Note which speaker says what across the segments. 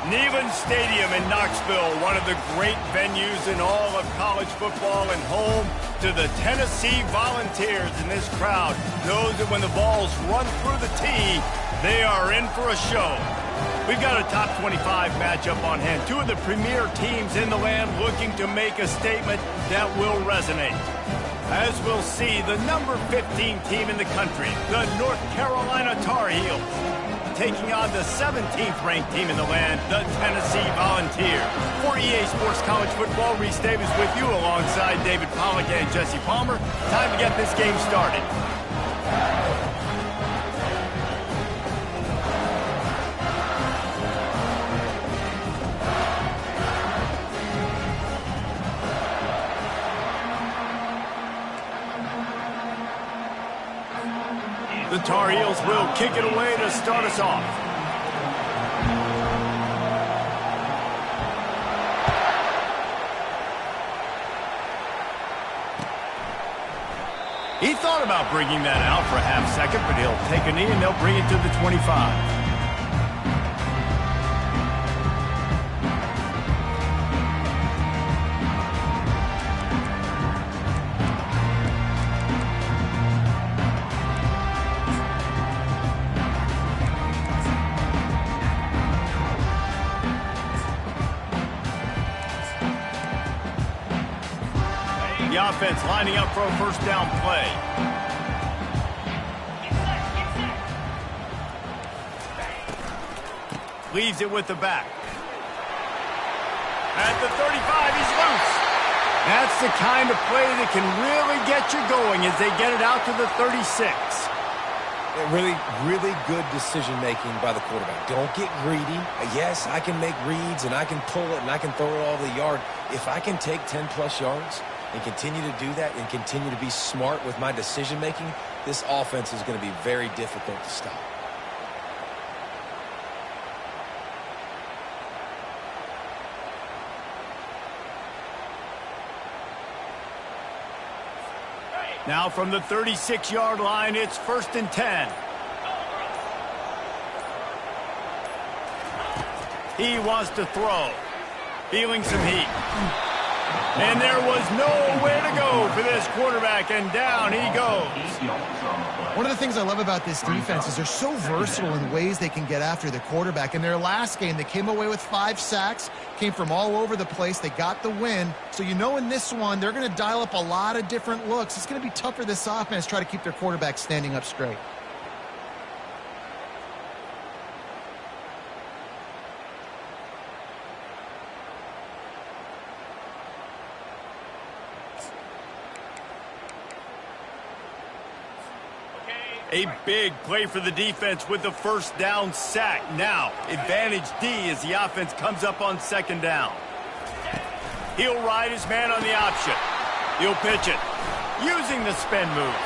Speaker 1: Neyland Stadium in Knoxville, one of the great venues in all of college football and home to the Tennessee Volunteers. And this crowd knows that when the balls run through the tee, they are in for a show. We've got a top 25 matchup on hand. Two of the premier teams in the land looking to make a statement that will resonate. As we'll see, the number 15 team in the country, the North Carolina Tar Heels, taking on the 17th ranked team in the land, the Tennessee Volunteers. For EA Sports College Football, Reese Davis with you alongside David Pollack and Jesse Palmer. Time to get this game started. The Tar Heels will kick it away to start us off. He thought about bringing that out for a half second, but he'll take a knee and they'll bring it to the 25. The offense lining up for a first down play. Leaves it with the back. At the 35, he's loose. That's the kind of play that can really get you going as they get it out to the 36.
Speaker 2: Really good decision-making by the quarterback. Don't get greedy. Yes, I can make reads, and I can pull it, and I can throw it all the yard. If I can take 10-plus yards and continue to do that and continue to be smart with my decision-making, this offense is going to be very difficult to stop.
Speaker 1: Now from the 36-yard line, it's 1st and 10. He wants to throw. Feeling some heat. And there was nowhere to go for this quarterback, and down he goes.
Speaker 3: One of the things I love about this defense is they're so versatile in ways they can get after the quarterback. In their last game, they came away with 5 sacks, came from all over the place. They got the win. So you know in this one, they're going to dial up a lot of different looks. It's going to be tough for this offense to try to keep their quarterback standing up straight.
Speaker 1: A big play for the defense with the first down sack. Now, advantage D as the offense comes up on 2nd down. He'll ride his man on the option. He'll pitch it, using the spin move.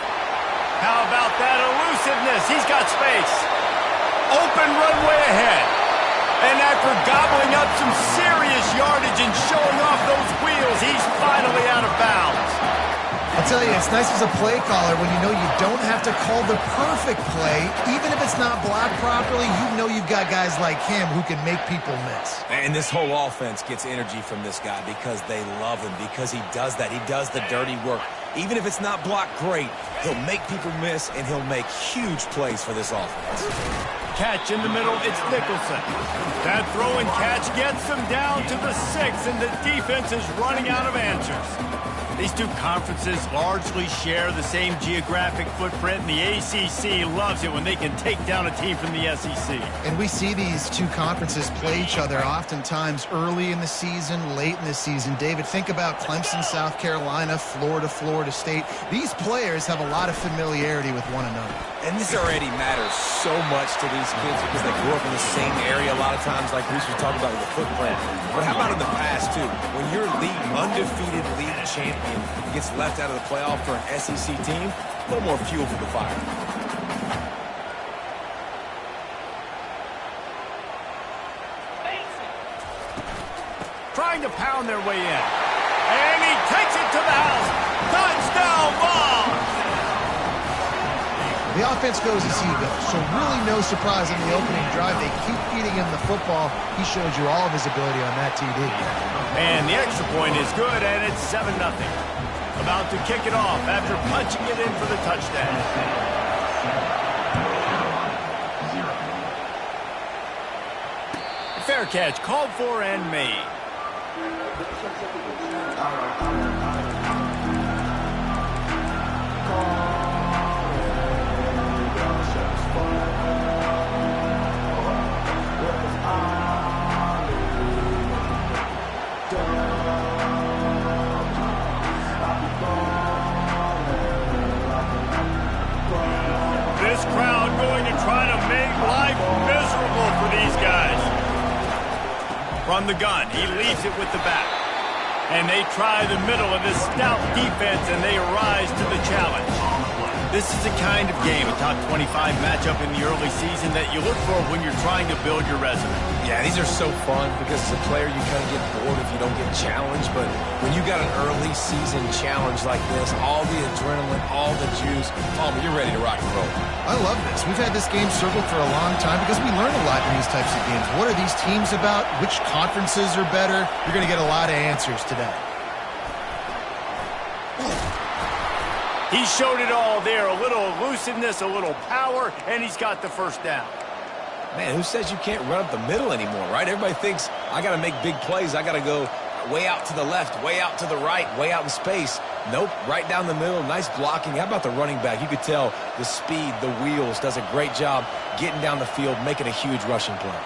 Speaker 1: How about that elusiveness? He's got space. Open runway ahead. And after gobbling up some serious yardage and showing off those wheels, he's finally out of bounds.
Speaker 3: I'll tell you, it's nice as a play caller when you know you don't have to call the perfect play. Even if it's not blocked properly, you know you've got guys like him who can make people miss.
Speaker 2: And this whole offense gets energy from this guy because they love him, because he does that. He does the dirty work. Even if it's not blocked great, he'll make people miss, and he'll make huge plays for this offense.
Speaker 1: catch in the middle. It's Nicholson. That throw and catch gets them down to the 6, and the defense is running out of answers. These two conferences largely share the same geographic footprint, and the ACC loves it when they can take down a team from the SEC.
Speaker 3: And we see these two conferences play each other oftentimes early in the season, late in the season. David, think about Clemson, South Carolina, Florida, Florida State. These players have a lot of familiarity with one another.
Speaker 2: And this already matters so much to these kids because they grew up in the same area a lot of times, like Reese was talking about with the footprint. But how about in the past, too? When your undefeated league champion gets left out of the playoff for an SEC team, a little more fuel for the fire.
Speaker 1: Trying to pound their way in. And he takes it to the house. Touchdown ball!
Speaker 3: The offense goes as he goes, so really no surprise in the opening drive. They keep feeding him the football. He showed you all of his ability on that TD.
Speaker 1: And the extra point is good, and it's 7-0. About to kick it off after punching it in for the touchdown. Fair catch called for and made. This crowd going to try to make life miserable for these guys. From the gun, he leaves it with the back. And they try the middle of this stout defense, and they rise to the challenge. This is the kind of game, a top 25 matchup in the early season, that you look for when you're trying to build your resume.
Speaker 2: Yeah, these are so fun because as a player, you kind of get bored if you don't get challenged. But when you got an early season challenge like this, all the adrenaline, all the juice, Palmer, you're ready to rock and roll.
Speaker 3: I love this. We've had this game circled for a long time because we learn a lot in these types of games. What are these teams about? Which conferences are better? You're going to get a lot of answers today.
Speaker 1: He showed it all there, a little elusiveness, a little power, and he's got the first down.
Speaker 2: Man, who says you can't run up the middle anymore, right? Everybody thinks I got to make big plays. I got to go way out to the left, way out to the right, way out in space. Nope, right down the middle, nice blocking. How about the running back? You could tell the speed, the wheels, does a great job getting down the field, making a huge rushing play.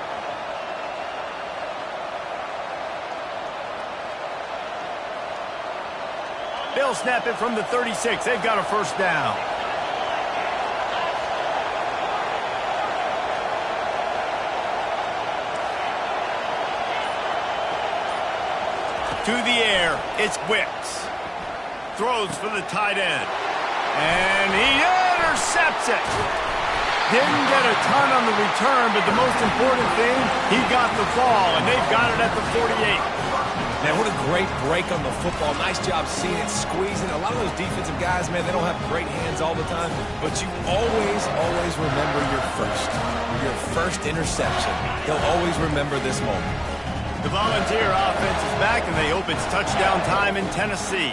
Speaker 1: They'll snap it from the 36. They've got a first down. To the air, it's Wicks. Throws for the tight end. And he intercepts it. Didn't get a ton on the return, but the most important thing, he got the ball, and they've got it at the 48.
Speaker 2: Man, what a great break on the football. Nice job seeing it, squeezing. A lot of those defensive guys, man, they don't have great hands all the time, but you always remember your first interception. He'll always remember this moment.
Speaker 1: The Volunteer offense is back, and they hope it's touchdown time in Tennessee.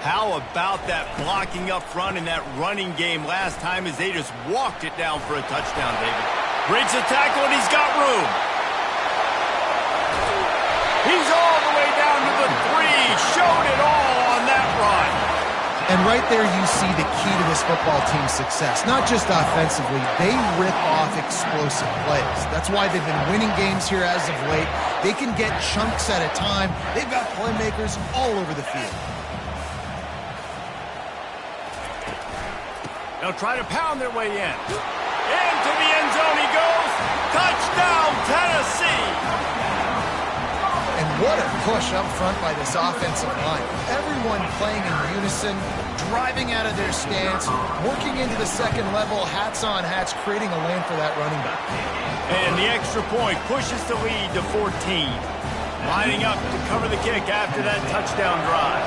Speaker 1: How about that blocking up front in that running game last time as they just walked it down for a touchdown, David? Breaks a tackle, and he's got room. He's all the way down to the 3. Showed it all on that run.
Speaker 3: And right there you see the key to this football team's success. Not just offensively, they rip off explosive plays. That's why they've been winning games here as of late. They can get chunks at a time. They've got playmakers all over the field.
Speaker 1: They'll try to pound their way in. Into the end zone he goes. Touchdown, Tennessee!
Speaker 3: And what a push up front by this offensive line. Everyone playing in unison, driving out of their stance, working into the second level, hats on hats, creating a lane for that running back.
Speaker 1: And the extra point pushes the lead to 14. Lining up to cover the kick after that touchdown drive.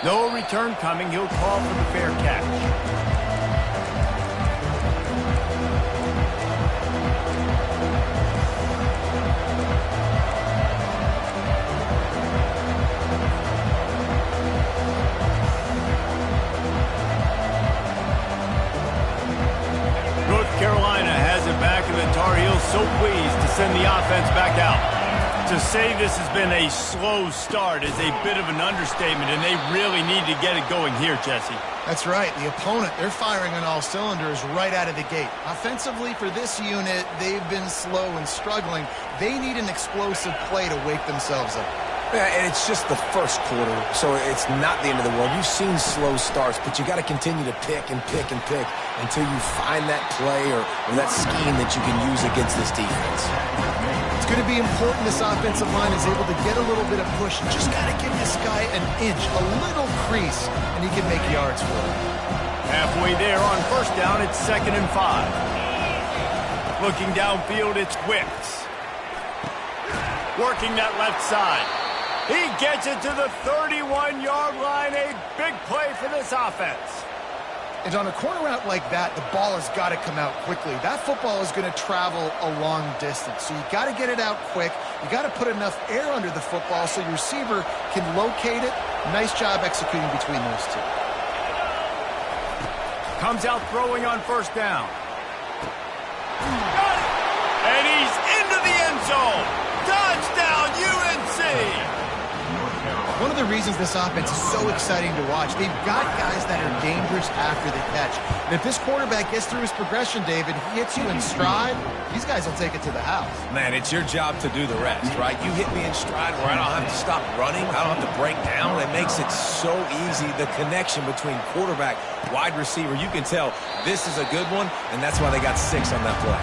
Speaker 1: No return coming. He'll call for the fair catch. To say this has been a slow start is a bit of an understatement, and they really need to get it going here, Jesse.
Speaker 3: That's right. The opponent, they're firing on all cylinders right out of the gate. Offensively, for this unit, they've been slow and struggling. They need an explosive play to wake themselves up.
Speaker 2: Yeah, and it's just the first quarter, so it's not the end of the world. You've seen slow starts, but you got to continue to pick and pick and pick until you find that play or that scheme that you can use against this defense.
Speaker 3: It's going to be important this offensive line is able to get a little bit of push. You just got to give this guy an inch, a little crease, and he can make yards for it.
Speaker 1: Halfway there on first down, it's 2nd and 5. Looking downfield, it's Wicks. Working that left side. He gets it to the 31-yard line. A big play for this offense.
Speaker 3: And on a corner route like that, the ball has got to come out quickly. That football is going to travel a long distance. So you got to get it out quick. You got to put enough air under the football so your receiver can locate it. Nice job executing between those two.
Speaker 1: Comes out throwing on first down. Got it! And he's into the end zone. Touchdown, UNC!
Speaker 3: One of the reasons this offense is so exciting to watch, they've got guys that are dangerous after the catch. And if this quarterback gets through his progression, David, he hits you in stride, these guys will take it to the house.
Speaker 2: Man, it's your job to do the rest, right? You hit me in stride where I don't have to stop running. I don't have to break down. It makes it so easy. The connection between quarterback, wide receiver, you can tell this is a good one, and that's why they got 6 on that play.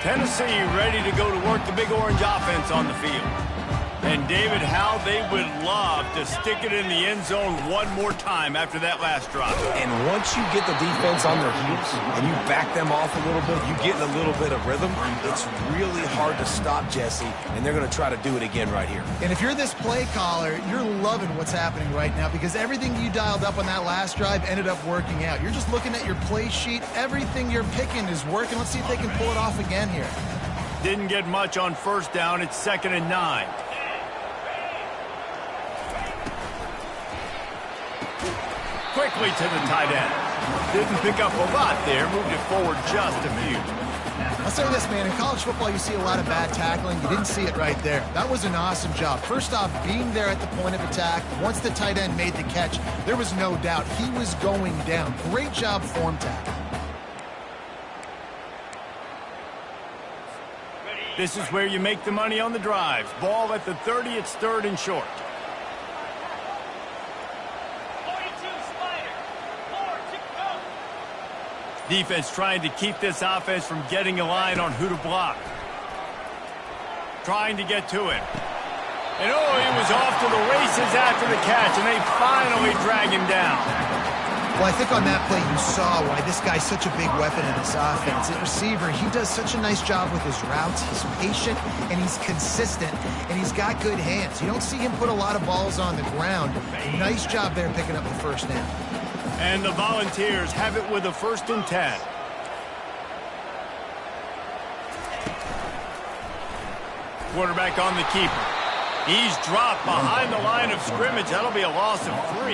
Speaker 1: Tennessee ready to go to work the Big Orange offense on the field. And David, how they would love to stick it in the end zone one more time after that last drive.
Speaker 2: And once you get the defense on their heels and you back them off a little bit, you get in a little bit of rhythm, it's really hard to stop, Jesse, and they're going to try to do it again right here.
Speaker 3: And if you're this play caller, you're loving what's happening right now because everything you dialed up on that last drive ended up working out. You're just looking at your play sheet. Everything you're picking is working. Let's see if they can pull it off again here.
Speaker 1: Didn't get much on first down. It's 2nd and 9. Quickly to the tight end. Didn't pick up a lot there. Moved it forward just a few.
Speaker 3: I'll say this, man. In college football, you see a lot of bad tackling. You didn't see it right there. That was an awesome job. First off, being there at the point of attack. Once the tight end made the catch, there was no doubt he was going down. Great job form tackle.
Speaker 1: This is where you make the money on the drives. Ball at the 30. It's 3rd and short. Defense trying to keep this offense from getting a line on who to block. Trying to get to it. And oh, he was off to the races after the catch, and they finally drag him down.
Speaker 3: Well, I think on that play you saw why this guy's such a big weapon in this offense. At receiver, he does such a nice job with his routes. He's patient, and he's consistent, and he's got good hands. You don't see him put a lot of balls on the ground. Nice job there picking up the first down.
Speaker 1: And the Volunteers have it with a 1st and 10. Quarterback on the keeper. He's dropped behind the line of scrimmage. That'll be a loss of 3.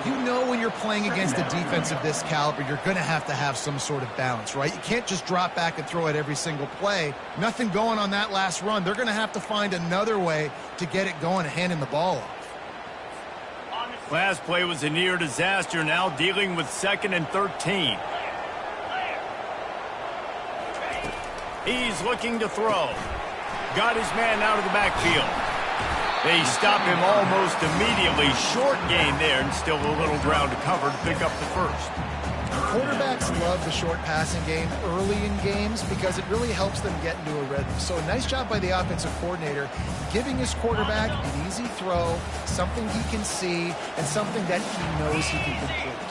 Speaker 3: You know when you're playing against a defense of this caliber, you're going to have some sort of balance, right? You can't just drop back and throw it every single play. Nothing going on that last run. They're going to have to find another way to get it going and handing the ball off.
Speaker 1: Last play was a near disaster, now dealing with 2nd and 13. He's looking to throw. Got his man out of the backfield. They stop him almost immediately. Short gain there, and still a little ground to cover to pick up the first.
Speaker 3: Quarterbacks love the short passing game early in games because it really helps them get into a rhythm. So a nice job by the offensive coordinator giving his quarterback an easy throw, something he can see, and something that he knows he can complete.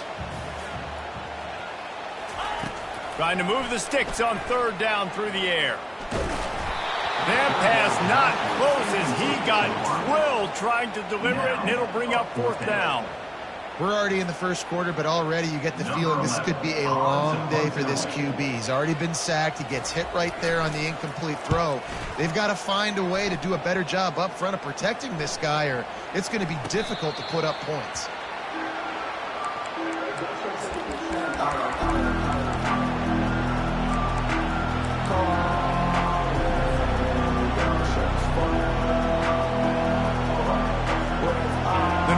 Speaker 1: Trying to move the sticks on 3rd down through the air. That pass not close as he got drilled trying to deliver it, and it'll bring up 4th down.
Speaker 3: We're already in the first quarter, but already you get the feeling this could be a long day for this QB. He's already been sacked. He gets hit right there on the incomplete throw. They've got to find a way to do a better job up front of protecting this guy, or it's going to be difficult to put up points.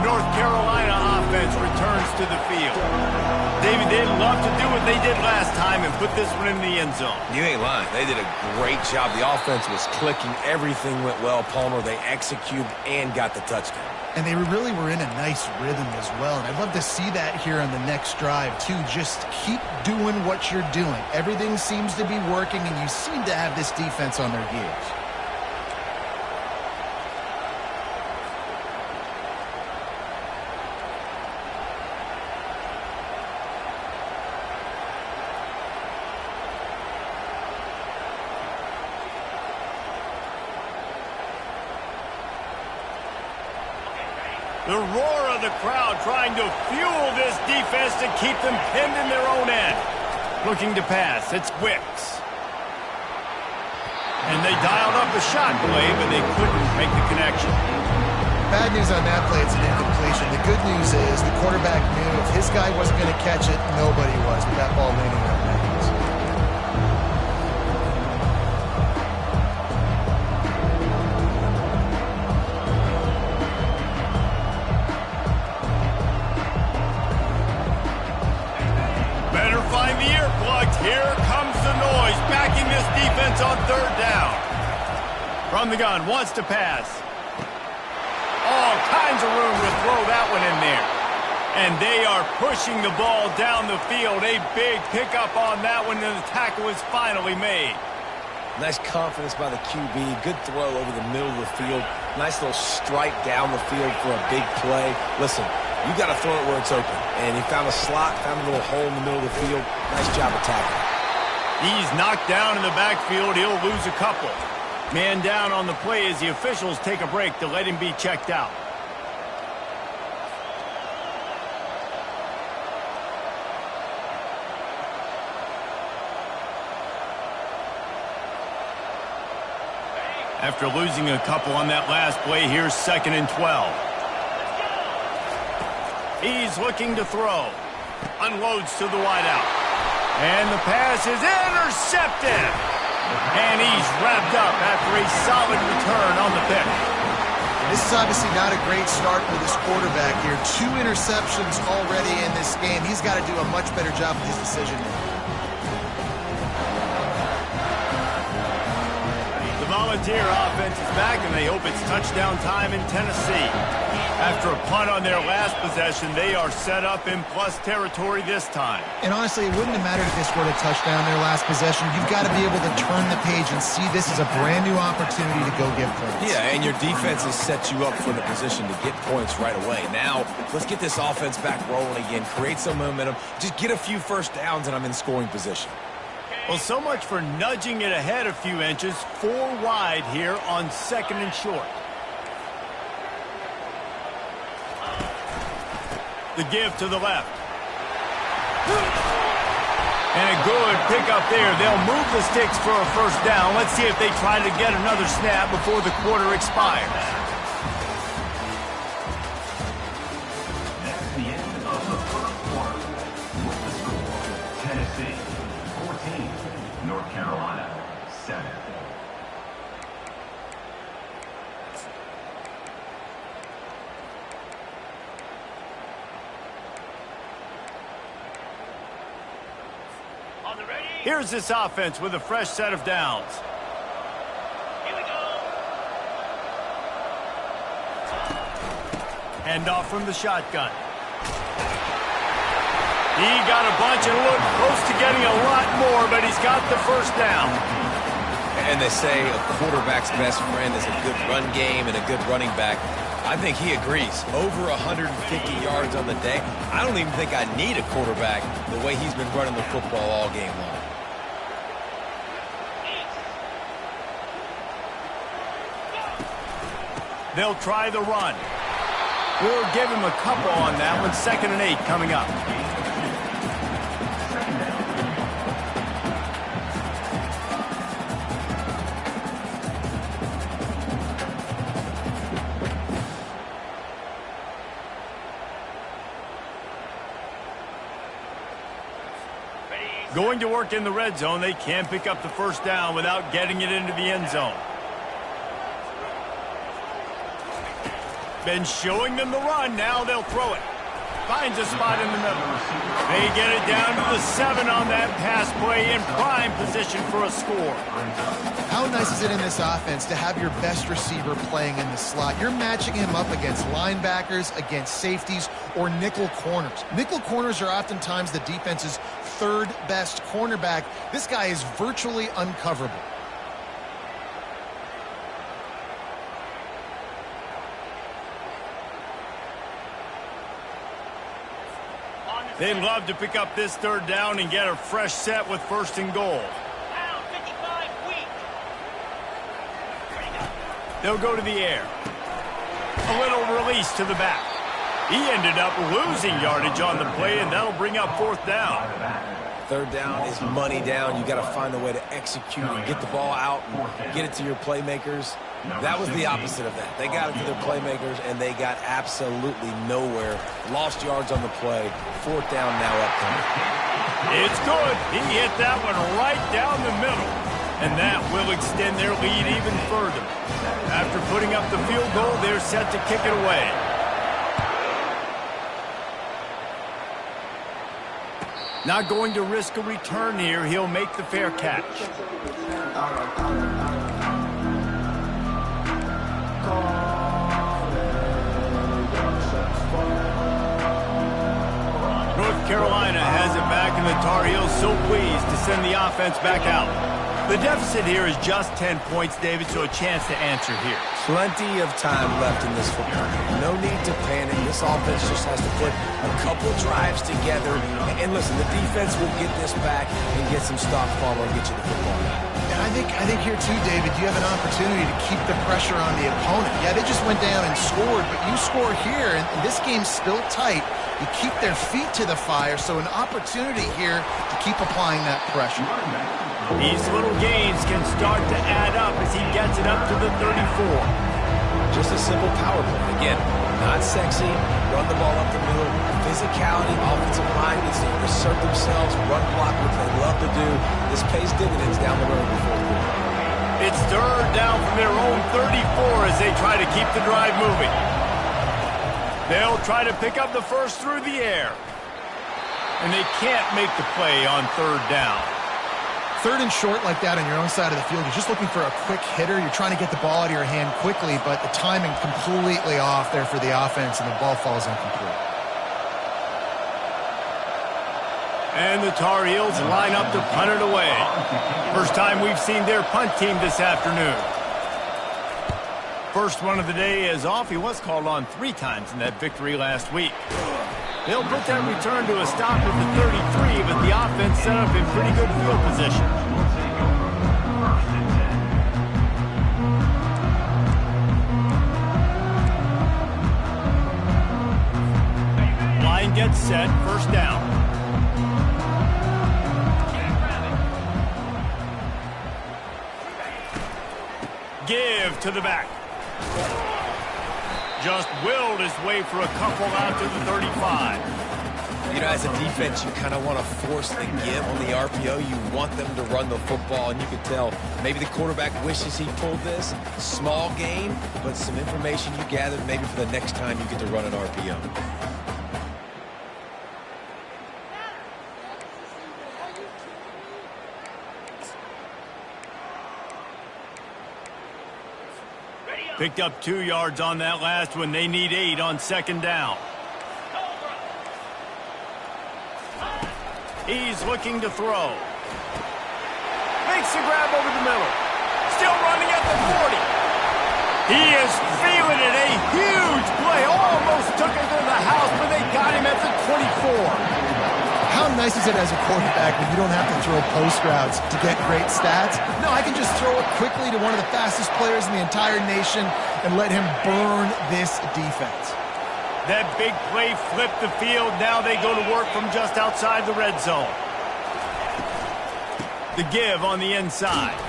Speaker 1: North Carolina offense returns to the field. David, they'd love to do what they did last time and put this one in the end zone.
Speaker 2: You ain't lying. They did a great job. The offense was clicking. Everything went well, Palmer. They executed and got the touchdown.
Speaker 3: And they really were in a nice rhythm as well. And I'd love to see that here on the next drive, too. Just keep doing what you're doing. Everything seems to be working, and you seem to have this defense on their heels.
Speaker 1: The roar of the crowd trying to fuel this defense to keep them pinned in their own end. Looking to pass, it's Wicks. And they dialed up a shot play, but they couldn't make the connection.
Speaker 3: Bad news on that play, it's an incompletion. The good news is the quarterback knew if his guy wasn't going to catch it, nobody was with that ball landing on their hands.
Speaker 1: Here comes the noise, backing this defense on third down. From the gun, wants to pass. All kinds of room to throw that one in there. And they are pushing the ball down the field. A big pickup on that one, and the tackle is finally made.
Speaker 2: Nice confidence by the QB. Good throw over the middle of the field. Nice little strike down the field for a big play. Listen, you got to throw it where it's open. And he found a slot, found a little hole in the middle of the field. Nice job of tackling.
Speaker 1: He's knocked down in the backfield. He'll lose a couple. Man down on the play as the officials take a break to let him be checked out. After losing a couple on that last play, here's 2nd and 12. He's looking to throw. Unloads to the wideout. And the pass is intercepted. And he's wrapped up after a solid return on the pick.
Speaker 3: This is obviously not a great start for this quarterback here. 2 interceptions already in this game. He's got to do a much better job with his decision-making.
Speaker 1: The Volunteer offense is back, and they hope it's touchdown time in Tennessee. After a punt on their last possession, they are set up in plus territory this time.
Speaker 3: And honestly, it wouldn't have mattered if they scored a touchdown their last possession. You've got to be able to turn the page and see this as a brand new opportunity to go get points.
Speaker 2: Yeah, and your defense has set you up for the position to get points right away. Now, let's get this offense back rolling again, create some momentum, just get a few first downs, and I'm in scoring position.
Speaker 1: Well, so much for nudging it ahead a few inches. 4 wide here on 2nd and short. The give to the left. And a good pickup there. They'll move the sticks for a first down. Let's see if they try to get another snap before the quarter expires.
Speaker 4: That's the end of the first quarter. With the score, Tennessee 14, North Carolina 7.
Speaker 1: Here's this offense with a fresh set of downs. Here we go. Hand off from the shotgun. He got a bunch and looked close to getting a lot more, but he's got the first down.
Speaker 2: And they say a quarterback's best friend is a good run game and a good running back. I think he agrees. Over 150 yards on the day. I don't even think I need a quarterback the way he's been running the football all game long.
Speaker 1: They'll try the run. We'll give him a couple on that one. 2nd and 8 coming up. Going to work in the red zone. They can't pick up the first down without getting it into the end zone. Been showing them the run. Now they'll throw it. Finds a spot in the middle. They get it down to the 7 on that pass play in prime position for a score.
Speaker 3: How nice is it in this offense to have your best receiver playing in the slot? You're matching him up against linebackers, against safeties, or nickel corners. Nickel corners are oftentimes the defense's 3rd best cornerback. This guy is virtually uncoverable.
Speaker 1: They'd love to pick up this 3rd down and get a fresh set with 1st and goal. They'll go to the air. A little release to the back. He ended up losing yardage on the play, and that'll bring up 4th down.
Speaker 2: 3rd down is money down. You got to find a way to execute and get the ball out and get it to your playmakers. That was the opposite of that. They got it to their playmakers, and they got absolutely nowhere. Lost yards on the play. 4th down now upcoming.
Speaker 1: It's good. He hit that one right down the middle, and that will extend their lead even further. After putting up the field goal, they're set to kick it away. Not going to risk a return here. He'll make the fair catch. North Carolina has it back, and the Tar Heels so pleased to send the offense back out. The deficit here is just 10 points, David, so a chance to answer here.
Speaker 2: Plenty of time left in this football game. No need to panic. This offense just has to put a couple drives together. And listen, the defense will get this back and get some stop follow and get you the football.
Speaker 3: And I think here too, David, you have an opportunity to keep the pressure on the opponent. Yeah, they just went down and scored, but you score here, and this game's still tight. You keep their feet to the fire, so an opportunity here to keep applying that pressure.
Speaker 1: These little gains can start to add up as he gets it up to the 34.
Speaker 2: Just a simple power play. Again, not sexy. Run the ball up the middle. Physicality, offensive line needs to assert themselves, run block, which they love to do. This pays dividends down the road in the 4th quarter.
Speaker 1: It's 3rd down from their own 34 as they try to keep the drive moving. They'll try to pick up the first through the air. And they can't make the play on 3rd down.
Speaker 3: 3rd and short like that on your own side of the field, you're just looking for a quick hitter. You're trying to get the ball out of your hand quickly, but the timing completely off there for the offense, and the ball falls incomplete.
Speaker 1: And the Tar Heels line up to punt it away. First time we've seen their punt team this afternoon. First one of the day is off. He was called on 3 times in that victory last week. They'll put that return to a stop at the 33, but the offense set up in pretty good field position. Line gets set, 1st down. Give to the back. Just willed his way for a couple out to the 35.
Speaker 2: You know, as a defense, you kind of want to force the give on the RPO. You want them to run the football, and you can tell maybe the quarterback wishes he pulled this. Small game, but some information you gathered maybe for the next time you get to run an RPO.
Speaker 1: Picked up 2 yards on that last one. They need 8 on 2nd down. He's looking to throw. Makes the grab over the middle. Still running at the 40. He is feeling it. A huge play. Almost took it to the house, but they got him at the 24.
Speaker 3: How nice is it as a quarterback when you don't have to throw post routes to get great stats? No, I can just throw it quickly to one of the fastest players in the entire nation and let him burn this defense.
Speaker 1: That big play flipped the field. Now they go to work from just outside the red zone. The give on the inside.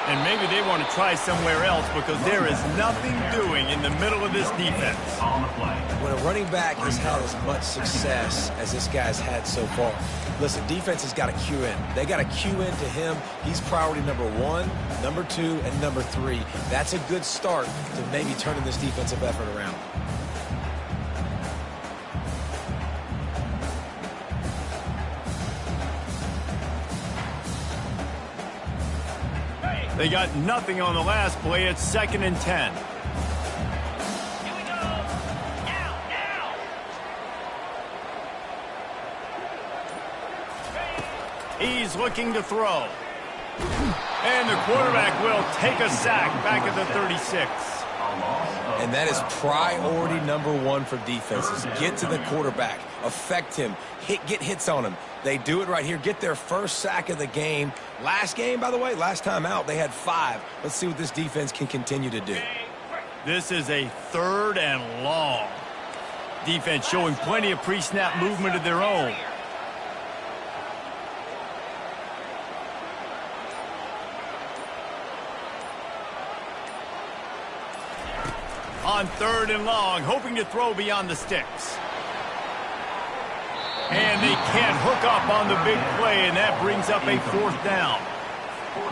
Speaker 1: And maybe they want to try somewhere else because there is nothing doing in the middle of this defense.
Speaker 2: When a running back has had as much success as this guy's had so far, listen, defense has got to cue in. They got to cue in to him. He's priority number 1, number 2, and number 3. That's a good start to maybe turning this defensive effort around.
Speaker 1: They got nothing on the last play. It's 2nd and 10. He's looking to throw. And the quarterback will take a sack back at the 36.
Speaker 2: And that is priority number 1 for defenses. Get to the quarterback. Affect him. Get hits on him. They do it right here. Get their first sack of the game. Last game, by the way, last time out, they had 5. Let's see what this defense can continue to do.
Speaker 1: This is a 3rd and long. Defense showing plenty of pre-snap movement of their own. On 3rd and long, hoping to throw beyond the sticks. And they can't hook up on the big play, and that brings up a 4th down.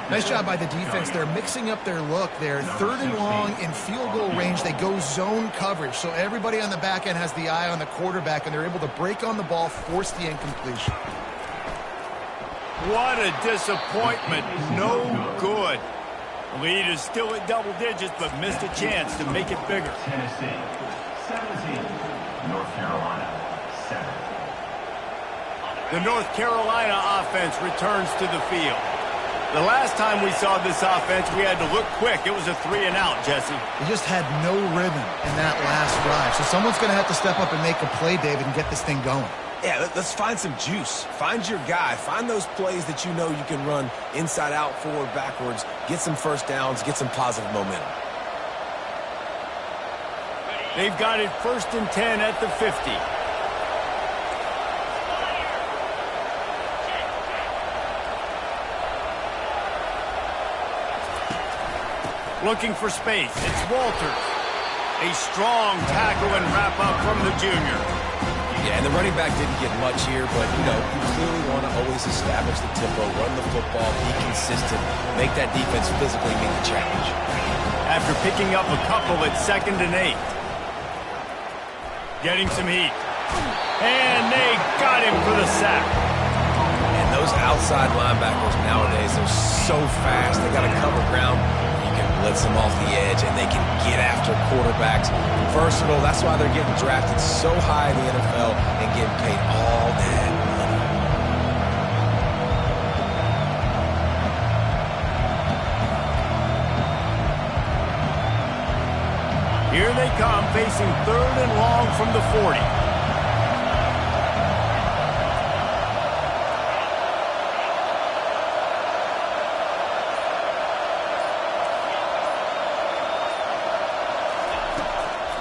Speaker 3: Nice job by the defense. They're mixing up their look. They're 3rd and long in field goal range. They go zone coverage, so everybody on the back end has the eye on the quarterback, and they're able to break on the ball, force the incompletion.
Speaker 1: What a disappointment. No good. Lead is still at double digits, but missed a chance to make it bigger.
Speaker 4: Tennessee 17, North Carolina 7.
Speaker 1: The North Carolina offense returns to the field. The last time we saw this offense, we had to look quick. It was a 3 and out, Jesse.
Speaker 3: They just had no rhythm in that last drive. So someone's going to have to step up and make a play, David, and get this thing going.
Speaker 2: Yeah, let's find some juice. Find your guy. Find those plays that you know you can run inside out, forward, backwards. Get some first downs. Get some positive momentum.
Speaker 1: They've got it 1st and 10 at the 50. Looking for space. It's Walters. A strong tackle and wrap up from the junior.
Speaker 2: Yeah, and the running back didn't get much here, but, you know, you clearly want to always establish the tempo, run the football, be consistent, make that defense physically meet the challenge.
Speaker 1: After picking up a couple at 2nd and 8. Getting some heat. And they got him for the sack.
Speaker 2: And those outside linebackers nowadays, they're so fast. They got to cover ground. You can blitz them off the edge, and they can get after quarterbacks. Versatile. That's why they're getting drafted so high in the NFL and getting paid all that money.
Speaker 1: Here they come, facing 3rd and long from the 40.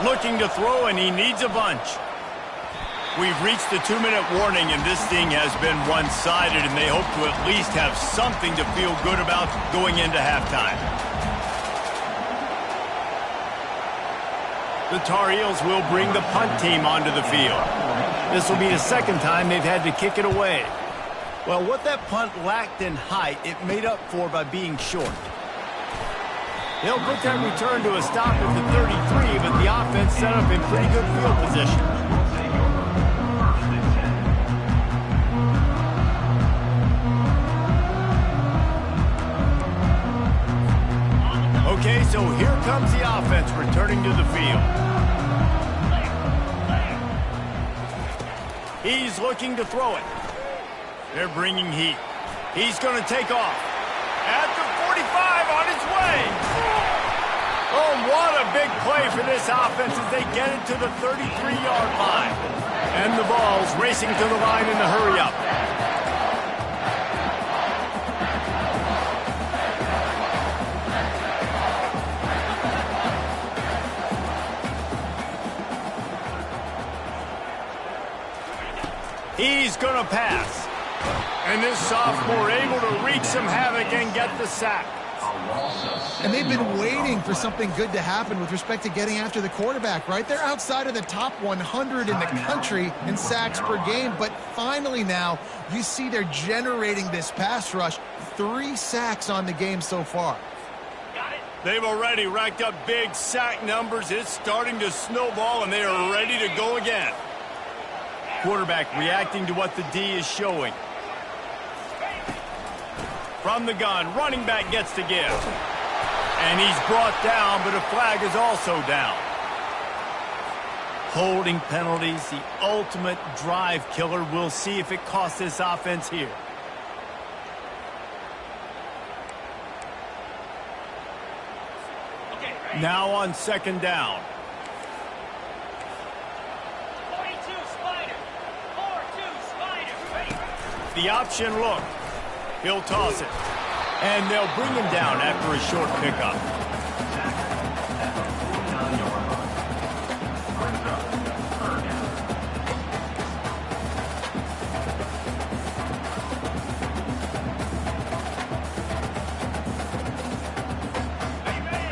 Speaker 1: Looking to throw, and he needs a bunch. We've reached the 2-minute warning, and this thing has been one-sided, and they hope to at least have something to feel good about going into halftime. The Tar Heels will bring the punt team onto the field. This will be the 2nd time they've had to kick it away. Well, what that punt lacked in height, it made up for by being short. They'll put that return to a stop at the 33, but the offense set up in pretty good field position. Okay, so here comes the offense returning to the field. He's looking to throw it. They're bringing heat. He's going to take off. At the 45, on his way. Oh, what a big play for this offense as they get it to the 33-yard line. And the ball's racing to the line in the hurry-up. He's going to pass. And this sophomore able to wreak some havoc and get the sack.
Speaker 3: And they've been waiting for something good to happen with respect to getting after the quarterback, right? They're outside of the top 100 in the country in sacks per game, but finally now you see they're generating this pass rush. 3 sacks on the game so far.
Speaker 1: They've already racked up big sack numbers. It's starting to snowball, and they are ready to go again. Quarterback reacting to what the D is showing. From the gun, running back gets to give. And he's brought down, but a flag is also down. Holding penalties, the ultimate drive killer. We'll see if it costs this offense here. Now on second down.
Speaker 5: 42 Spider. 4-2 Spider.
Speaker 1: The option look. He'll toss it. And they'll bring him down after a short pickup.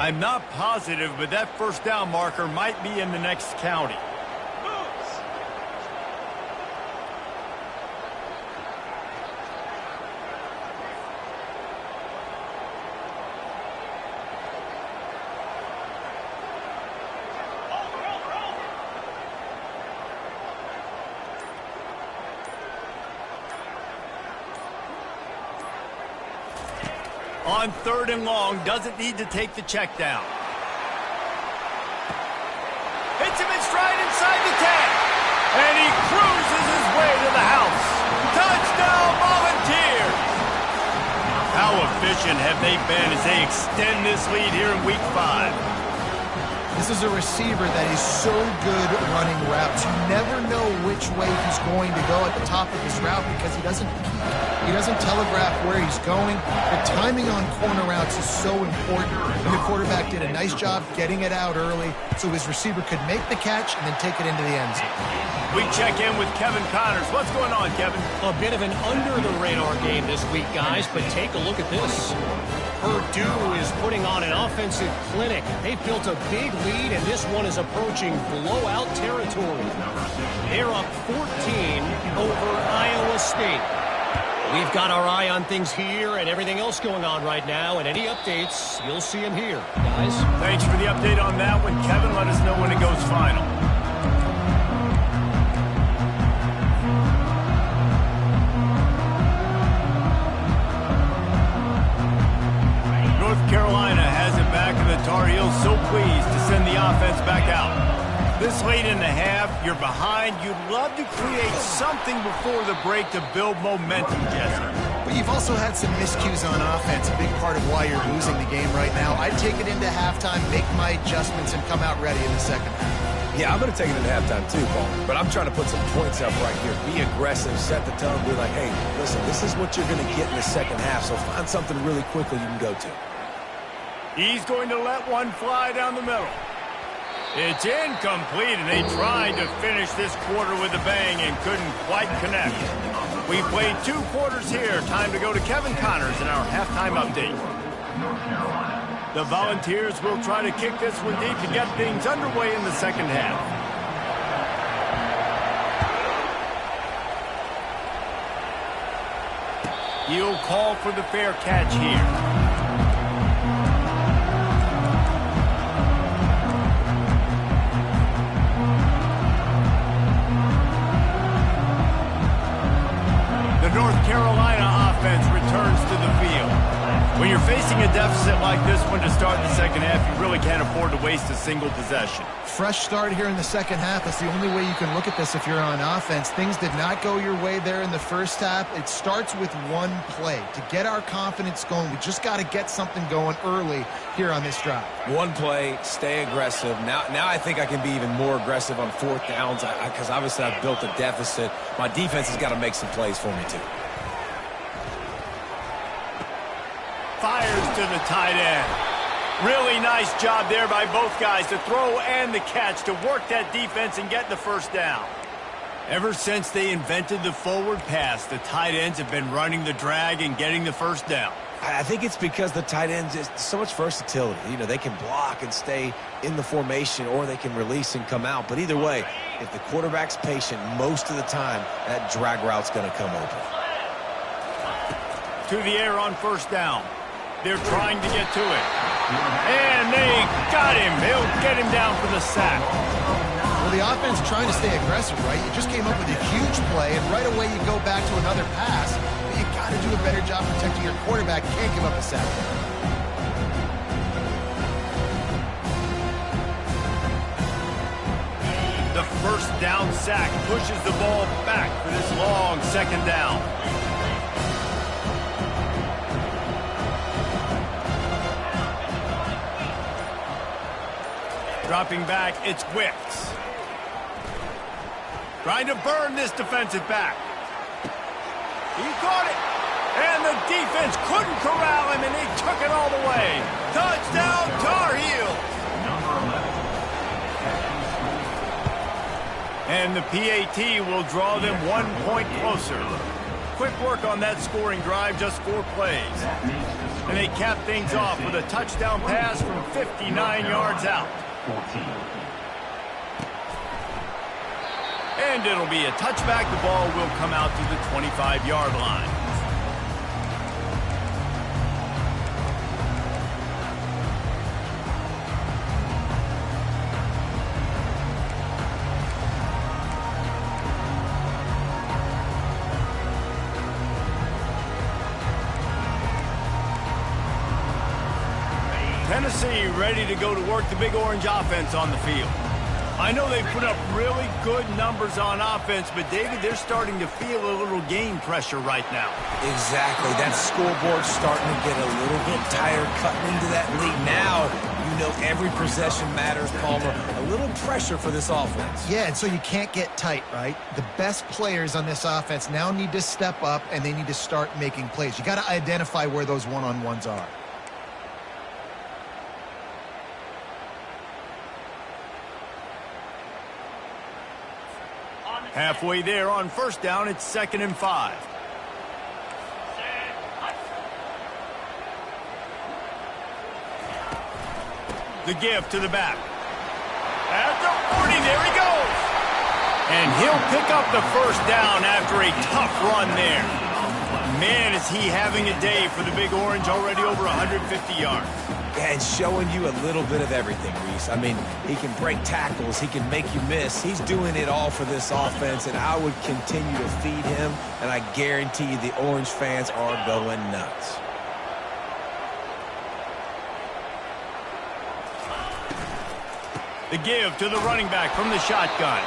Speaker 1: I'm not positive, but that first down marker might be in the next county. On third and long, doesn't need to take the check down. Hits him in stride inside the 10. And he cruises his way to the house. Touchdown, Volunteers! How efficient have they been as they extend this lead here in Week 5?
Speaker 3: This is a receiver that is so good running routes. You never know which way he's going to go at the top of his route because he doesn't telegraph where he's going. The timing on corner routes is so important, and the quarterback did a nice job getting it out early so his receiver could make the catch and then take it into the end zone.
Speaker 1: We check in with Kevin Connors. What's going on, Kevin?
Speaker 6: A bit of an under-the-radar game this week, guys, but take a look at this. Purdue is putting on an offensive clinic. They've built a big lead, and this one is approaching blowout territory. They're up 14 over Iowa State. We've got our eye on things here and everything else going on right now, and any updates, you'll see them here, guys.
Speaker 1: Thanks for the update on that one, Kevin. Let us know when it goes final. North Carolina has it back, and the Tar Heels so pleased to send the offense back out. This late in the half, you're behind. You'd love to create something before the break to build momentum, Jesse.
Speaker 3: But you've also had some miscues on offense, a big part of why you're losing the game right now. I'd take it into halftime, make my adjustments, and come out ready in the second half.
Speaker 2: Yeah, I'm going to take it into halftime too, Paul. But I'm trying to put some points up right here. Be aggressive, set the tone, be like, hey, listen, this is what you're going to get in the second half, so find something really quickly you can go to.
Speaker 1: He's going to let one fly down the middle. It's incomplete, and they tried to finish this quarter with a bang and couldn't quite connect. We played 2 quarters here. Time to go to Kevin Connors in our halftime update. The Volunteers will try to kick this one deep to get things underway in the second half. He'll call for the fair catch here. The North Carolina offense returns to the field. When you're facing a deficit like this one to start the second half, you really can't afford to waste a single possession.
Speaker 3: Fresh start here in the second half. That's the only way you can look at this if you're on offense. Things did not go your way there in the first half. It starts with one play. To get our confidence going, we just got to get something going early here on this drive.
Speaker 2: One play, stay aggressive. Now I think I can be even more aggressive on fourth downs because obviously I've built a deficit. My defense has got to make some plays for me too.
Speaker 1: Fires to the tight end. Really nice job there by both guys to throw and the catch to work that defense and get the first down. Ever since they invented the forward pass, the tight ends have been running the drag and getting the first down.
Speaker 2: I think it's because the tight ends is so much versatility. You know, they can block and stay in the formation, or they can release and come out. But either way, if the quarterback's patient most of the time, that drag route's going to come open.
Speaker 1: To the air on first down. They're trying to get to it. And they got him. He'll get him down for the sack.
Speaker 3: Well, the offense trying to stay aggressive, right? You just came up with a huge play, and right away you go back to another pass. But you got to do a better job protecting your quarterback. You can't give up a sack.
Speaker 1: The first down sack pushes the ball back for this long second down. Dropping back, it's Wicks. Trying to burn this defensive back. He caught it. And the defense couldn't corral him, and they took it all the way. Touchdown, Tar Heels. And the PAT will draw them 1 point closer. Quick work on that scoring drive, just 4 plays. And they cap things off with a touchdown pass from 59 yards out. And it'll be a touchback. The ball will come out to the 25-yard line. Tennessee ready to go to work the Big Orange offense on the field. I know they put up really good numbers on offense, but David, they're starting to feel a little game pressure right now.
Speaker 2: Exactly. That scoreboard's starting to get a little bit tired cutting into that lead. Now, you know every possession matters, Palmer. A little pressure for this offense.
Speaker 3: Yeah, and so you can't get tight, right? The best players on this offense now need to step up, and they need to start making plays. You got to identify where those one-on-ones are.
Speaker 1: Halfway there on first down, it's 2nd and 5. The give to the back. At the 40, there he goes. And he'll pick up the first down after a tough run there. Man, is he having a day for the Big Orange, already over 150 yards.
Speaker 2: And showing you a little bit of everything, Reese. I mean, he can break tackles. He can make you miss. He's doing it all for this offense, and I would continue to feed him, and I guarantee you the Orange fans are going nuts.
Speaker 1: The give to the running back from the shotgun.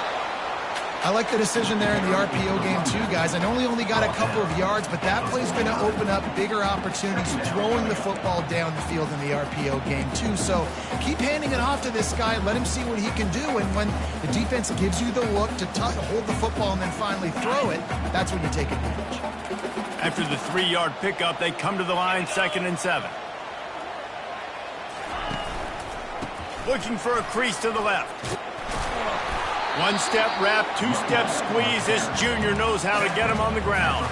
Speaker 3: I like the decision there in the RPO game too, guys. I know he only got a couple of yards, but that play's going to open up bigger opportunities throwing the football down the field in the RPO game too. So keep handing it off to this guy. Let him see what he can do. And when the defense gives you the look to hold the football and then finally throw it, that's when you take advantage.
Speaker 1: After the 3-yard pickup, they come to the line, 2nd and 7. Looking for a crease to the left. 1-step wrap, 2-step squeeze. This junior knows how to get him on the ground.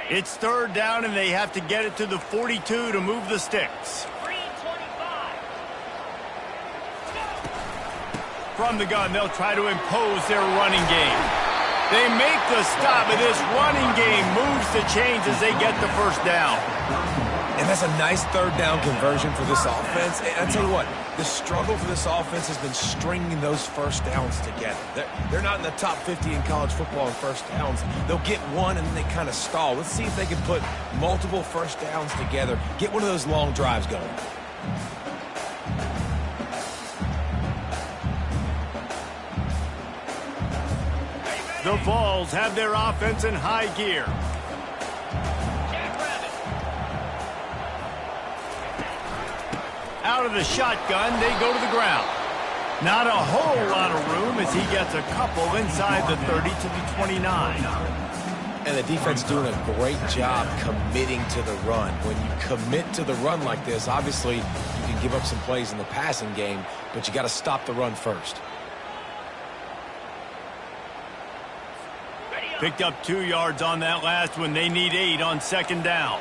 Speaker 1: It's 3rd down, and they have to get it to the 42 to move the sticks. From the gun, they'll try to impose their running game. They make the stop, and this running game moves the chains as they get the first down.
Speaker 2: And that's a nice 3rd down conversion for this offense. And I tell you what, the struggle for this offense has been stringing those first downs together. They're not in the top 50 in college football in first downs. They'll get one, and then they kind of stall. Let's see if they can put multiple first downs together, get one of those long drives going.
Speaker 1: The Vols have their offense in high gear. Out of the shotgun, they go to the ground. Not a whole lot of room as he gets a couple inside the 30 to the 29.
Speaker 2: And the defense doing a great job committing to the run. When you commit to the run like this, obviously you can give up some plays in the passing game, but you got to stop the run first.
Speaker 1: Picked up 2 yards on that last one. They need 8 on second down.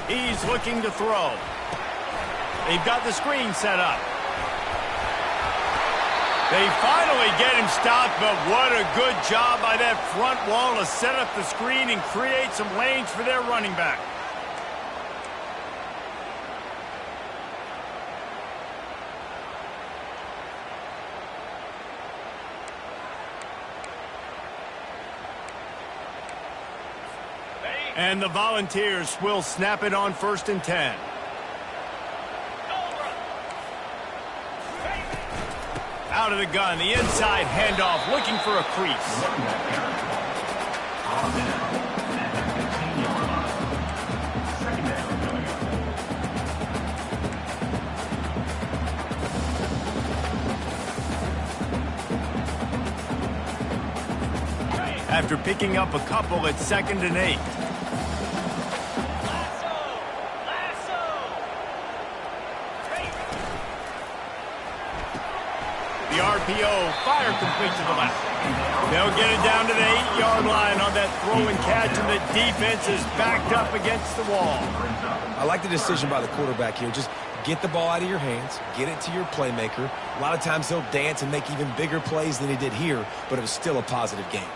Speaker 1: He's looking to throw. They've got the screen set up. They finally get him stopped, but what a good job by that front wall to set up the screen and create some lanes for their running back. And the Volunteers will snap it on 1st and 10. Out of the gun, the inside handoff, looking for a crease. After picking up a couple at 2nd and 8. The RPO, fire complete to the left. They'll get it down to the 8-yard line on that throw and catch, and the defense is backed up against the wall.
Speaker 2: I like the decision by the quarterback here. Just get the ball out of your hands, get it to your playmaker. A lot of times he'll dance and make even bigger plays than he did here, but it was still a positive game.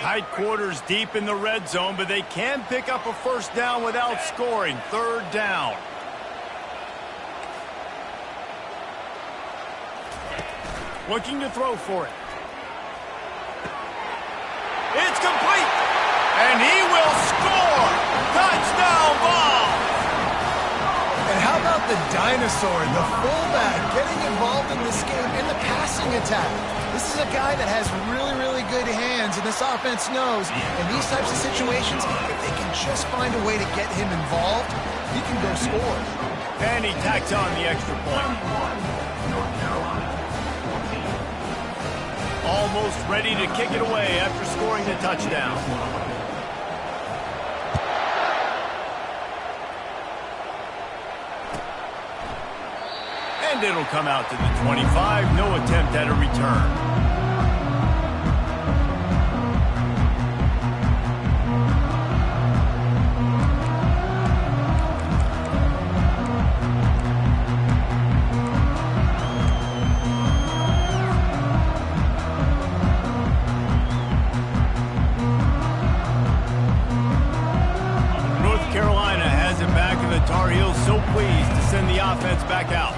Speaker 1: Tight quarters deep in the red zone, but they can pick up a first down without scoring. 3rd down. Looking to throw for it. It's complete. And he will score. Touchdown ball.
Speaker 3: And how about the dinosaur, the fullback, getting involved in this game in the passing attack? This is a guy that has really, really good hands, and this offense knows in these types of situations, if they can just find a way to get him involved, he can go score.
Speaker 1: And he tacks on the extra point. Almost ready to kick it away after scoring the touchdown. And it'll come out to the 25. No attempt at a return. North Carolina has it back, and the Tar Heels so pleased to send the offense back out.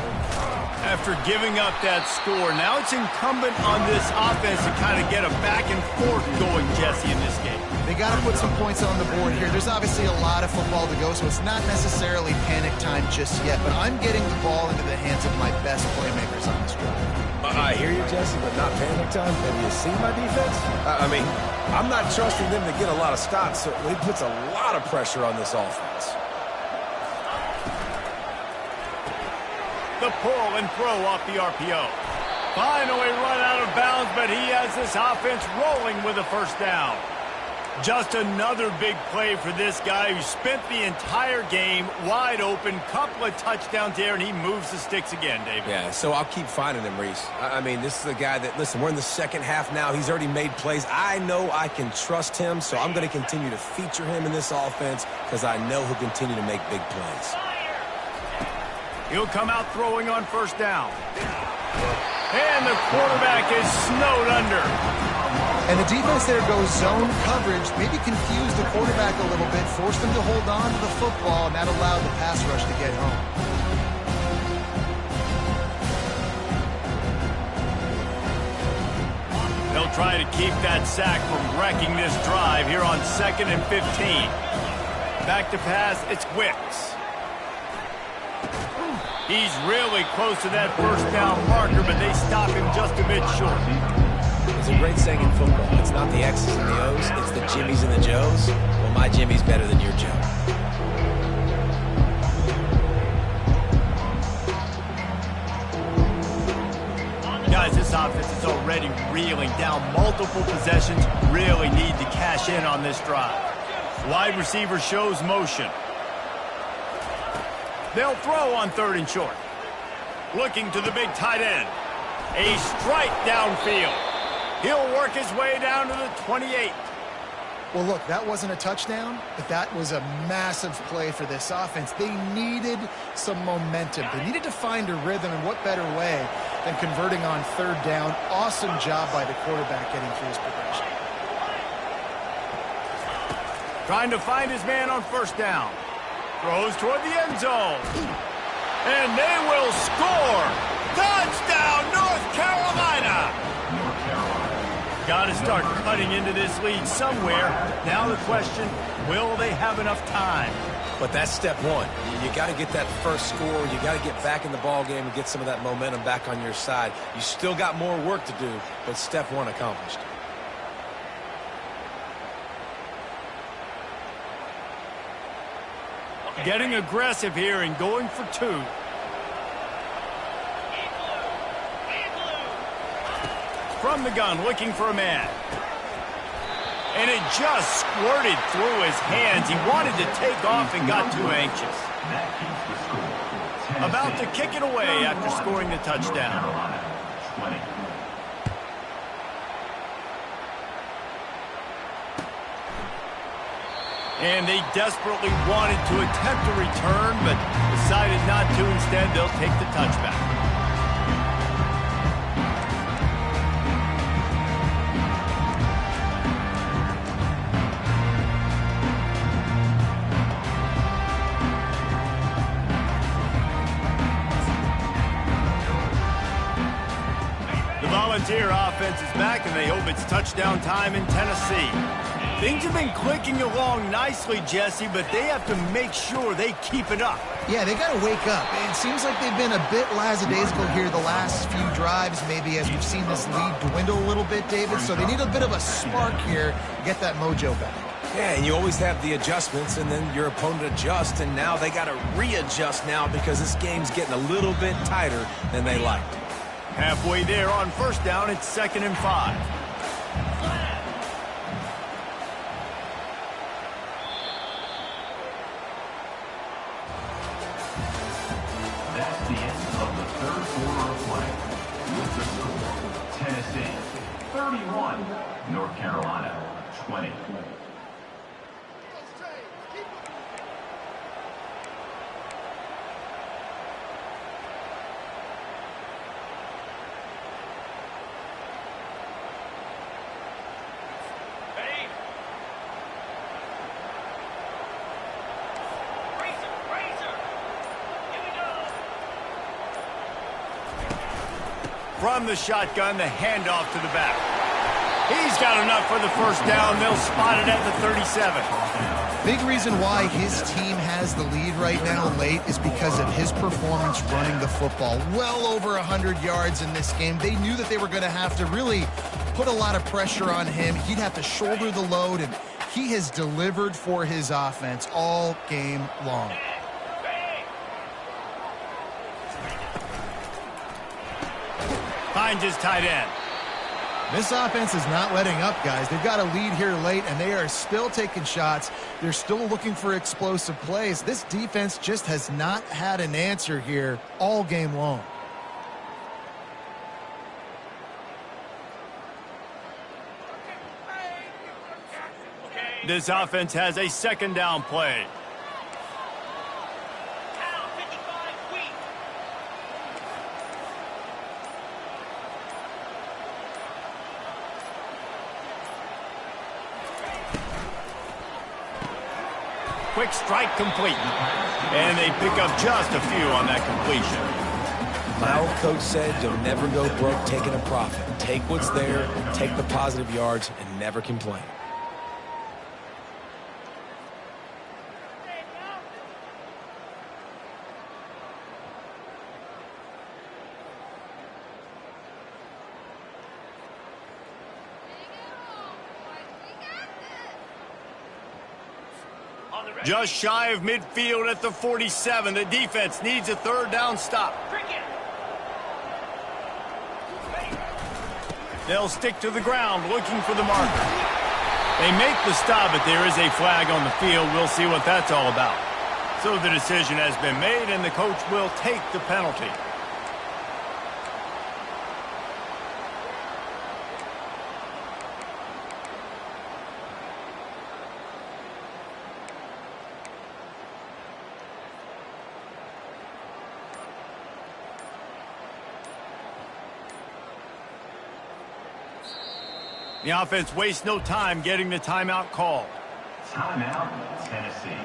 Speaker 1: After giving up that score, now it's incumbent on this offense to kind of get a back and forth going, Jesse, in this game.
Speaker 3: They got to put some points on the board here. There's obviously a lot of football to go, so it's not necessarily panic time just yet, but I'm getting the ball into the hands of my best playmakers on this drive.
Speaker 2: I hear you, Jesse, but not panic time. Have you seen my defense? I mean, I'm not trusting them to get a lot of stops, so it puts a lot of pressure on this offense.
Speaker 1: The pull and throw off the RPO. Finally run out of bounds, but he has this offense rolling with a first down. Just another big play for this guy who spent the entire game wide open. Couple of touchdowns there, and he moves the sticks again, David.
Speaker 2: Yeah, so I'll keep finding him, Reese. I mean, this is a guy that, listen, we're in the second half now. He's already made plays. I know I can trust him, so I'm going to continue to feature him in this offense because I know he'll continue to make big plays.
Speaker 1: He'll come out throwing on first down. And the quarterback is snowed under.
Speaker 3: And the defense there goes zone coverage, maybe confused the quarterback a little bit, forced him to hold on to the football, and that allowed the pass rush to get home.
Speaker 1: They'll try to keep that sack from wrecking this drive here on 2nd and 15. Back to pass, it's Wicks. He's really close to that first down marker, but they stop him just a bit short.
Speaker 2: There's a great saying in football. It's not the X's and the O's, it's the Jimmies and the Joes. Well, my Jimmy's better than your Joe.
Speaker 1: Guys, this offense is already reeling down multiple possessions. Really need to cash in on this drive. Wide receiver shows motion. They'll throw on 3rd and short. Looking to the big tight end. A strike downfield. He'll work his way down to the 28.
Speaker 3: Well, look, that wasn't a touchdown, but that was a massive play for this offense. They needed some momentum. They needed to find a rhythm, and what better way than converting on 3rd down. Awesome job by the quarterback getting through his progression.
Speaker 1: Trying to find his man on 1st down. Throws toward the end zone. And they will score. Touchdown, North Carolina. Got to start cutting into this lead somewhere. Now the question, will they have enough time?
Speaker 2: But that's step one. You got to get that first score. You got to get back in the ball game and get some of that momentum back on your side. You still got more work to do, but step one accomplished.
Speaker 1: Getting aggressive here and going for 2. From the gun, looking for a man. And it just squirted through his hands. He wanted to take off and got too anxious. About to kick it away after scoring the touchdown. And they desperately wanted to attempt a return, but decided not to. Instead, they'll take the touchback. The Volunteer offense is back, and they hope it's touchdown time in Tennessee. Things have been clicking along nicely, Jesse, but they have to make sure they keep it up.
Speaker 3: Yeah, they got to wake up. It seems like they've been a bit lackadaisical here the last few drives, maybe as we've seen this lead dwindle a little bit, David. So they need a bit of a spark here to get that mojo back.
Speaker 2: Yeah, and you always have the adjustments, and then your opponent adjusts, and now they got to readjust now because this game's getting a little bit tighter than they liked.
Speaker 1: Halfway there on 1st down, it's 2nd and 5.
Speaker 4: That's the end of the 3rd quarter of play. With the score, Tennessee 31, North Carolina 20.
Speaker 1: From the shotgun, the handoff to the back. He's got enough for the 1st down. They'll spot it at the 37.
Speaker 3: Big reason why his team has the lead right now late is because of his performance running the football. Well over 100 yards in this game. They knew that they were going to have to really put a lot of pressure on him. He'd have to shoulder the load, and he has delivered for his offense all game long.
Speaker 1: Finds his tight end.
Speaker 3: This offense is not letting up, guys. They've got a lead here late, and they are still taking shots. They're still looking for explosive plays. This defense just has not had an answer here all game long.
Speaker 1: This offense has a 2nd down play. Quick strike complete. And they pick up just a few on that completion.
Speaker 2: My old coach said you'll never go broke taking a profit. Take what's there, take the positive yards, and never complain.
Speaker 1: Just shy of midfield at the 47. The defense needs a third down stop. They'll stick to the ground looking for the marker. They make the stop, but there is a flag on the field. We'll see what that's all about. So the decision has been made, and the coach will take the penalty. The offense wastes no time getting the timeout call.
Speaker 4: Timeout, Tennessee.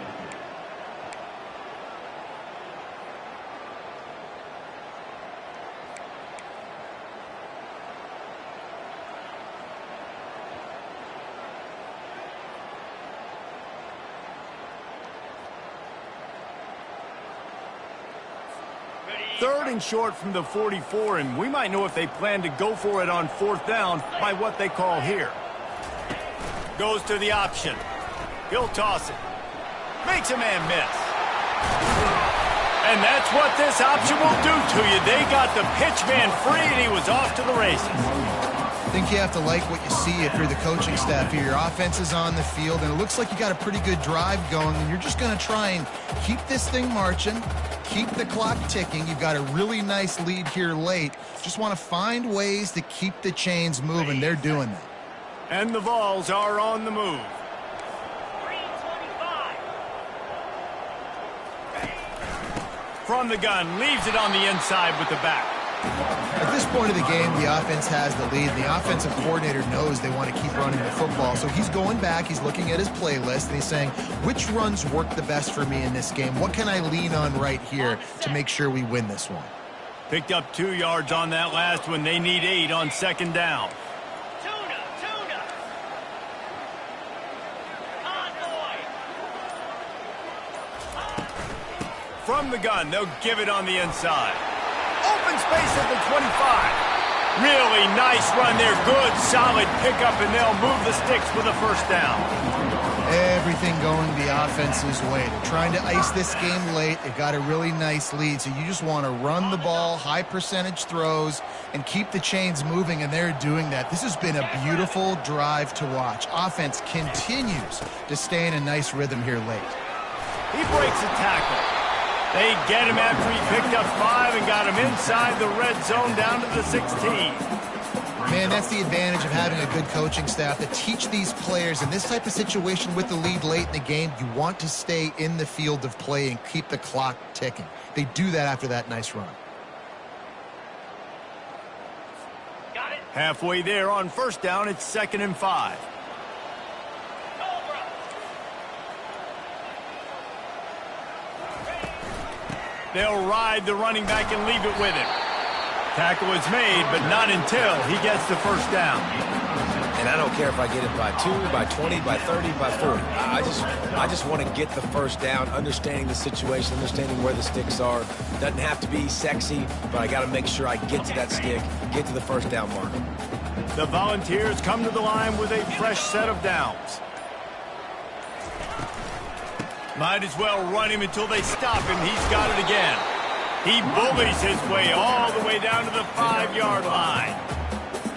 Speaker 1: Third and short from the 44, and we might know if they plan to go for it on fourth down by what they call here. Goes to the option. He'll toss it. Makes a man miss. And that's what this option will do to you. They got the pitch man free, and he was off to the races.
Speaker 3: I think you have to like what you see if you're the coaching staff here. Your offense is on the field, and it looks like you got a pretty good drive going, and you're just going to try and keep this thing marching, keep the clock ticking. You've got a really nice lead here late. Just want to find ways to keep the chains moving. They're doing that.
Speaker 1: And the Vols are on the move.
Speaker 5: 325.
Speaker 1: From the gun, leaves it on the inside with the back.
Speaker 3: At this point of the game, the offense has the lead. The offensive coordinator knows they want to keep running the football. So he's going back, he's looking at his playlist, and he's saying, which runs work the best for me in this game? What can I lean on right here to make sure we win this one?
Speaker 1: Picked up 2 yards on that last one. They need 8 on second down.
Speaker 5: Tuna. Convoy.
Speaker 1: From the gun, they'll give it on the inside. Open space at the 25. Really nice run there. Good, solid pickup, and they'll move the sticks for the first down.
Speaker 3: Everything going the offense's way. They're trying to ice this game late. They've got a really nice lead, so you just want to run the ball, high percentage throws, and keep the chains moving, and they're doing that. This has been a beautiful drive to watch. Offense continues to stay in a nice rhythm here late.
Speaker 1: He breaks a tackle. They get him after he picked up 5 and got him inside the red zone down to the 16.
Speaker 3: Man, that's the advantage of having a good coaching staff to teach these players in this type of situation with the lead late in the game. You want to stay in the field of play and keep the clock ticking. They do that after that nice run.
Speaker 5: Got it.
Speaker 1: Halfway there on first down, it's 2nd and 5. They'll ride the running back and leave it with him. Tackle is made, but not until he gets the first down.
Speaker 2: And I don't care if I get it by 2, by 20, by 30, by 40. I just want to get the first down, understanding the situation, understanding where the sticks are. Doesn't have to be sexy, but I got to make sure I get to that stick, get to the first down mark.
Speaker 1: The Volunteers come to the line with a fresh set of downs. Might as well run him until they stop him. He's got it again. He bullies his way all the way down to the 5-yard line.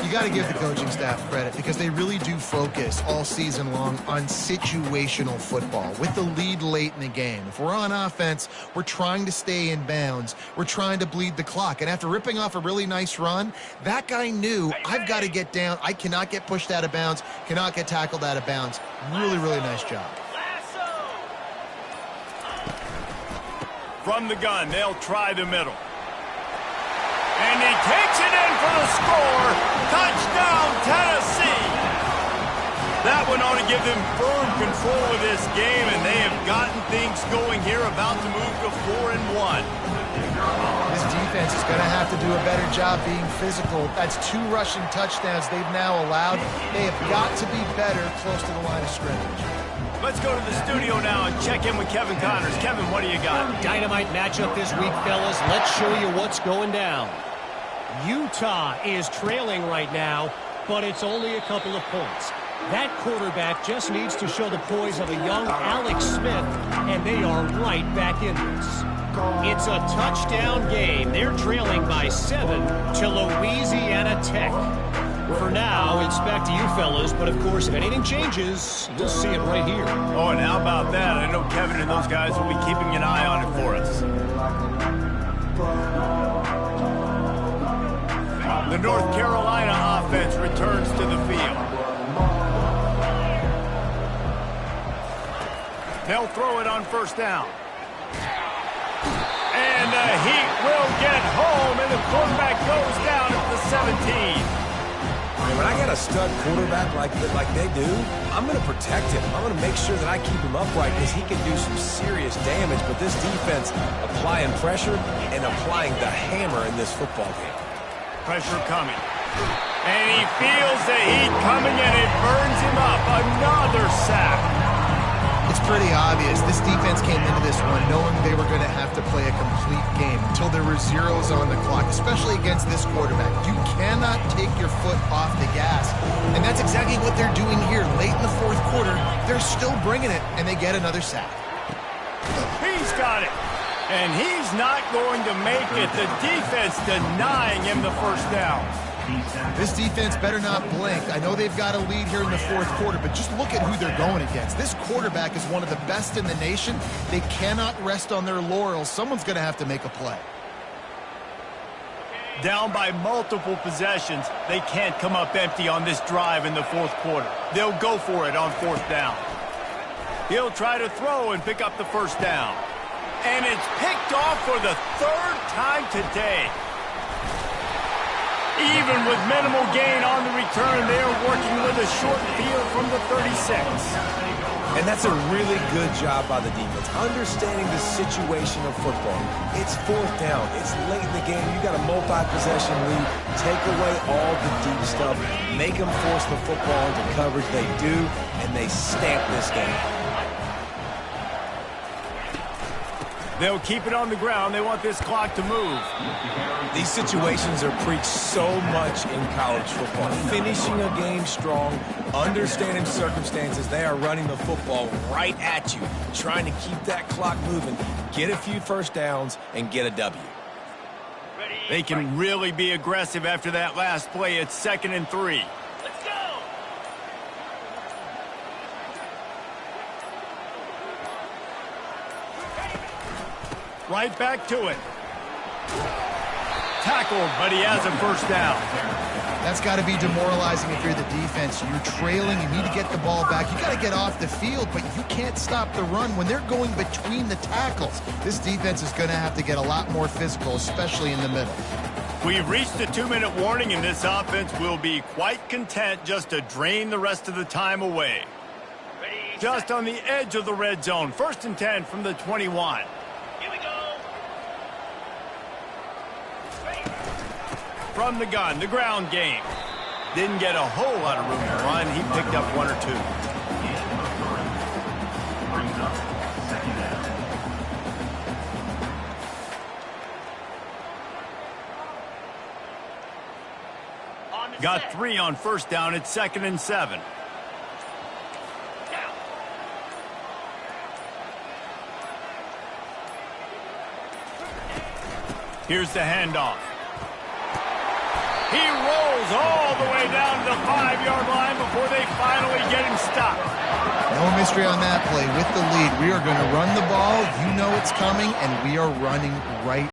Speaker 3: You got to give the coaching staff credit because they really do focus all season long on situational football with the lead late in the game. If we're on offense, we're trying to stay in bounds. We're trying to bleed the clock. And after ripping off a really nice run, that guy knew, I've got to get down. I cannot get pushed out of bounds, cannot get tackled out of bounds. Really, really nice job.
Speaker 1: From the gun, they'll try the middle. And he takes it in for the score. Touchdown, Tennessee. That one ought to give them firm control of this game, and they have gotten things going here, about to move to 4-1.
Speaker 3: This defense is going to have to do a better job being physical. That's 2 rushing touchdowns they've now allowed. They have got to be better close to the line of scrimmage.
Speaker 1: Let's go to the studio now and check in with Kevin Connors. Kevin, what do you got?
Speaker 6: Dynamite matchup this week, fellas. Let's show you what's going down. Utah is trailing right now, but it's only a couple of points. That quarterback just needs to show the poise of a young Alex Smith, and they are right back in this. It's a touchdown game. They're trailing by 7 to Louisiana Tech. For now, it's back to you fellas, but of course, if anything changes, you'll see it right here.
Speaker 1: Oh, and how about that? I know Kevin and those guys will be keeping an eye on it for us. The North Carolina offense returns to the field. They'll throw it on first down. And the Heat will get home, and the quarterback goes down at the 17.
Speaker 2: When I got a stud quarterback like they do, I'm going to protect him. I'm going to make sure that I keep him upright because he can do some serious damage. But this defense applying pressure and applying the hammer in this football game.
Speaker 1: Pressure coming. And he feels the heat coming, and it burns him up. Another sack.
Speaker 3: It's pretty obvious. This defense came into this one knowing they were going to have to play a complete game until there were zeros on the clock, especially against this quarterback. You cannot take your foot off the gas. And that's exactly what they're doing here. Late in the fourth quarter, they're still bringing it, and they get another sack.
Speaker 1: He's got it. And he's not going to make it. The defense denying him the first down.
Speaker 3: This defense better not blink. I know they've got a lead here in the fourth quarter, but just look at who they're going against. This quarterback is one of the best in the nation. They cannot rest on their laurels. Someone's going to have to make a play.
Speaker 1: Down by multiple possessions, they can't come up empty on this drive in the fourth quarter. They'll go for it on fourth down. He'll try to throw and pick up the first down. And it's picked off for the third time today. Even with minimal gain on the return, they are working with a short field from the 36.
Speaker 2: And that's a really good job by the defense, understanding the situation of football. It's fourth down. It's late in the game. You got a multi-possession lead. Take away all the deep stuff. Make them force the football into coverage. They do, and they stamp this game.
Speaker 1: They'll keep it on the ground. They want this clock to move.
Speaker 2: These situations are preached so much in college football. Finishing a game strong, understanding circumstances. They are running the football right at you, trying to keep that clock moving, get a few first downs, and get a W.
Speaker 1: They can really be aggressive after that last play. It's 2nd and 3.
Speaker 5: Let's go!
Speaker 1: Right back to it. Tackled, but he has a first down.
Speaker 3: That's got to be demoralizing if you're the defense. You're trailing. You need to get the ball back. You got to get off the field, but you can't stop the run when they're going between the tackles. This defense is going to have to get a lot more physical, especially in the middle.
Speaker 1: We've reached the 2-minute warning, and this offense will be quite content just to drain the rest of the time away. Just on the edge of the red zone. 1st and 10 from the 21.
Speaker 5: Here we go!
Speaker 1: From the gun, the ground game. Didn't get a whole lot of room to run. He picked up 1 or 2.
Speaker 4: Brings up 2nd down.
Speaker 1: Got 3 on first down. It's 2nd and 7. Here's the handoff. He rolls all the way down to the 5-yard line before they finally get him stopped.
Speaker 3: No mystery on that play. With the lead, we are going to run the ball. You know it's coming, and we are running right